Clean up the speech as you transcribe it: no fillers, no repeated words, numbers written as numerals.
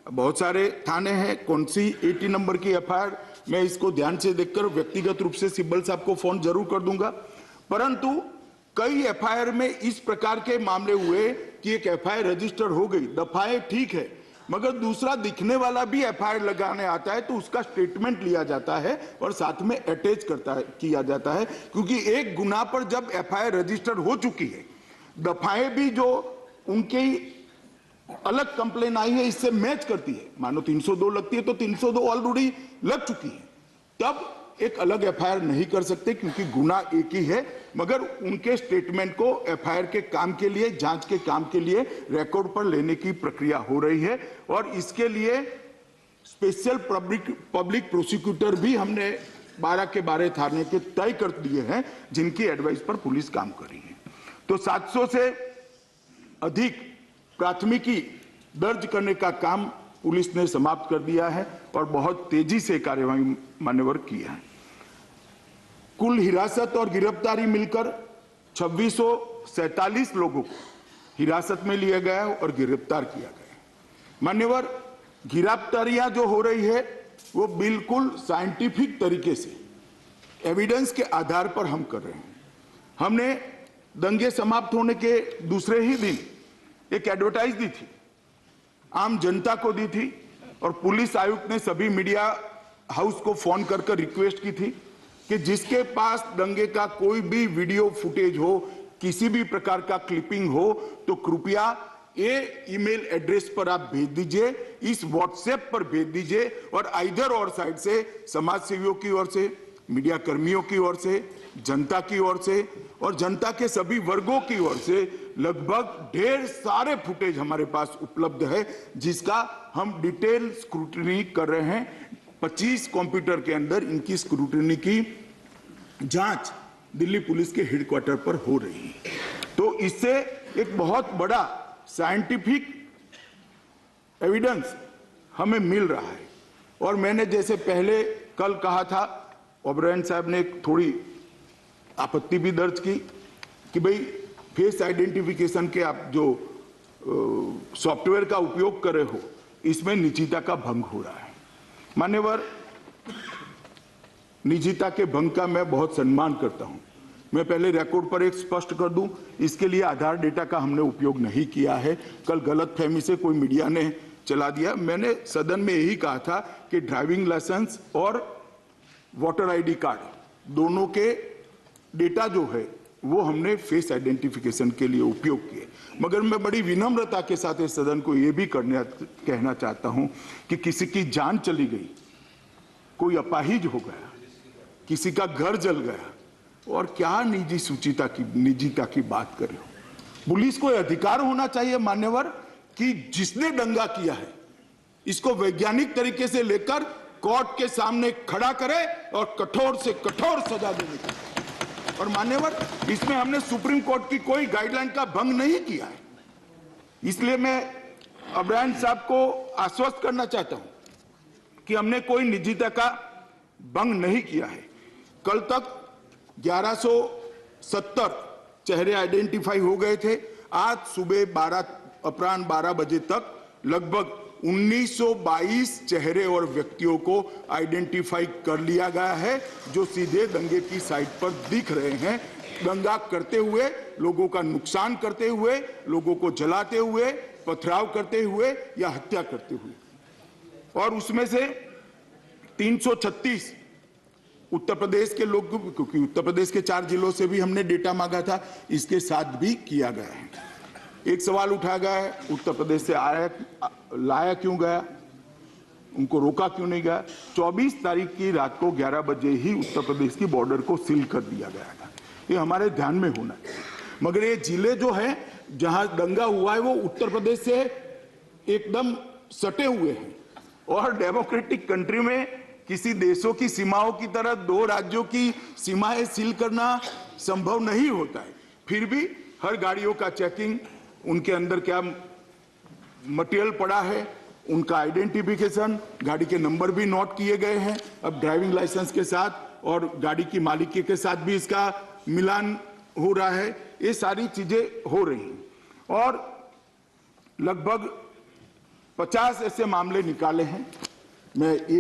बहुत सारे थाने हैं, कौन सी 80 नंबर की एफआईआर, मैं इसको ध्यान से देखकर व्यक्तिगत रूप से सिब्बल साहब को फोन जरूर कर दूंगा। परंतु कई एफआईआर में इस प्रकार के मामले हुए कि एक एफआईआर रजिस्टर हो गई, दफाएं ठीक है, मगर दूसरा दिखने वाला भी एफआईआर लगाने आता है तो उसका स्टेटमेंट लिया जाता है और साथ में अटैच किया जाता है, क्योंकि एक गुना पर जब एफआईआर रजिस्टर हो चुकी है, दफाएं भी जो उनकी अलग कंप्लेन आई है इससे मैच करती है, मानो 302 लगती है तो 302 ऑलरेडी लग चुकी है, तब एक अलग एफआईआर नहीं कर सकते क्योंकि गुना एक ही है, मगर उनके स्टेटमेंट को एफआईआर के काम के लिए, जांच के काम के लिए रिकॉर्ड पर लेने की प्रक्रिया हो रही है। और इसके लिए स्पेशल पब्लिक प्रोसिक्यूटर भी हमने 12 के 12 थाने के तय कर दिए हैं, जिनकी एडवाइस पर पुलिस काम कर रही है। तो 700 से अधिक प्राथमिकी दर्ज करने का काम पुलिस ने समाप्त कर दिया है और बहुत तेजी से कार्यवाही मान्यवर की है। कुल हिरासत और गिरफ्तारी मिलकर 2647 लोगों को हिरासत में लिया गया और गिरफ्तार किया गया। मान्यवर, गिरफ्तारियां जो हो रही है वो बिल्कुल साइंटिफिक तरीके से एविडेंस के आधार पर हम कर रहे हैं। हमने दंगे समाप्त होने के दूसरे ही दिन एक एडवर्टाइज दी थी, आम जनता को दी थी, और पुलिस आयुक्त ने सभी मीडिया हाउस को फोन कर रिक्वेस्ट की थी कि जिसके पास दंगे का कोई भी वीडियो फुटेज हो, किसी भी प्रकार का क्लिपिंग हो, तो कृपया ये ईमेल एड्रेस पर आप भेज दीजिए, इस व्हाट्सएप पर भेज दीजिए, और इधर और साइड से समाज सेवियों की ओर से, मीडिया कर्मियों की ओर से, जनता की ओर से और जनता के सभी वर्गों की ओर से लगभग ढेर सारे फुटेज हमारे पास उपलब्ध है, जिसका हम डिटेल स्क्रूटनी कर रहे हैं। 25 कंप्यूटर के अंदर इनकी स्क्रूटनी की जांच दिल्ली पुलिस के हेडक्वार्टर पर हो रही है। तो इससे एक बहुत बड़ा साइंटिफिक एविडेंस हमें मिल रहा है। और मैंने जैसे पहले कल कहा था, ओबरायन साहब ने एक थोड़ी आपत्ति भी दर्ज की कि भाई फेस आइडेंटिफिकेशन के आप जो सॉफ्टवेयर का उपयोग कर रहे हो, इसमें निजता का भंग हो रहा है। मान्यवर, निजता के भंग का मैं बहुत सम्मान करता हूं। मैं पहले रिकॉर्ड पर एक स्पष्ट कर दूं, इसके लिए आधार डेटा का हमने उपयोग नहीं किया है। कल गलतफहमी से कोई मीडिया ने चला दिया। मैंने सदन में यही कहा था कि ड्राइविंग लाइसेंस और वोटर आईडी कार्ड दोनों के डेटा जो है वो हमने फेस आइडेंटिफिकेशन के लिए उपयोग किए। मगर मैं बड़ी विनम्रता के साथ इस सदन को ये भी कहना चाहता हूं कि किसी की जान चली गई, कोई अपाहिज हो गया, किसी का घर जल गया, और क्या निजता की बात कर रहे हो। पुलिस को अधिकार होना चाहिए मान्यवर कि जिसने दंगा किया है इसको वैज्ञानिक तरीके से लेकर कोर्ट के सामने खड़ा करे और कठोर से कठोर सजा देने की। और मान्यवर, इसमें हमने सुप्रीम कोर्ट की कोई गाइडलाइन का भंग नहीं किया है। इसलिए मैं ओबरायन साहब को आश्वस्त करना चाहता हूं कि हमने कोई निजता का भंग नहीं किया है। कल तक 1170 चेहरे आइडेंटिफाई हो गए थे। आज सुबह अपराह्न 12 बजे तक लगभग 1922 चेहरे और व्यक्तियों को आइडेंटिफाई कर लिया गया है, जो सीधे दंगे की साइट पर दिख रहे हैं, दंगा करते हुए, लोगों का नुकसान करते हुए, लोगों को जलाते हुए, पथराव करते हुए या हत्या करते हुए। और उसमें से 336 उत्तर प्रदेश के लोग, क्योंकि उत्तर प्रदेश के 4 जिलों से भी हमने डेटा मांगा था, इसके साथ भी किया गया है। एक सवाल उठा गया है, उत्तर प्रदेश से लाया क्यों गया, उनको रोका क्यों नहीं गया। 24 तारीख की रात को 11 बजे ही उत्तर प्रदेश की बॉर्डर को सील कर दिया गया था। ये हमारे ध्यान में होना है। मगर ये जिले जो है जहां दंगा हुआ है वो उत्तर प्रदेश से एकदम सटे हुए हैं, और डेमोक्रेटिक कंट्री में किसी देशों की सीमाओं की तरह 2 राज्यों की सीमाएं सील करना संभव नहीं होता है। फिर भी हर गाड़ियों का चेकिंग, उनके अंदर क्या मटेरियल पड़ा है, उनका आइडेंटिफिकेशन, गाड़ी के नंबर भी नोट किए गए हैं। अब ड्राइविंग लाइसेंस के साथ और गाड़ी की मालिकी के साथ भी इसका मिलान हो रहा है। ये सारी चीजें हो रही हैं और लगभग 50 ऐसे मामले निकाले हैं। मैं ये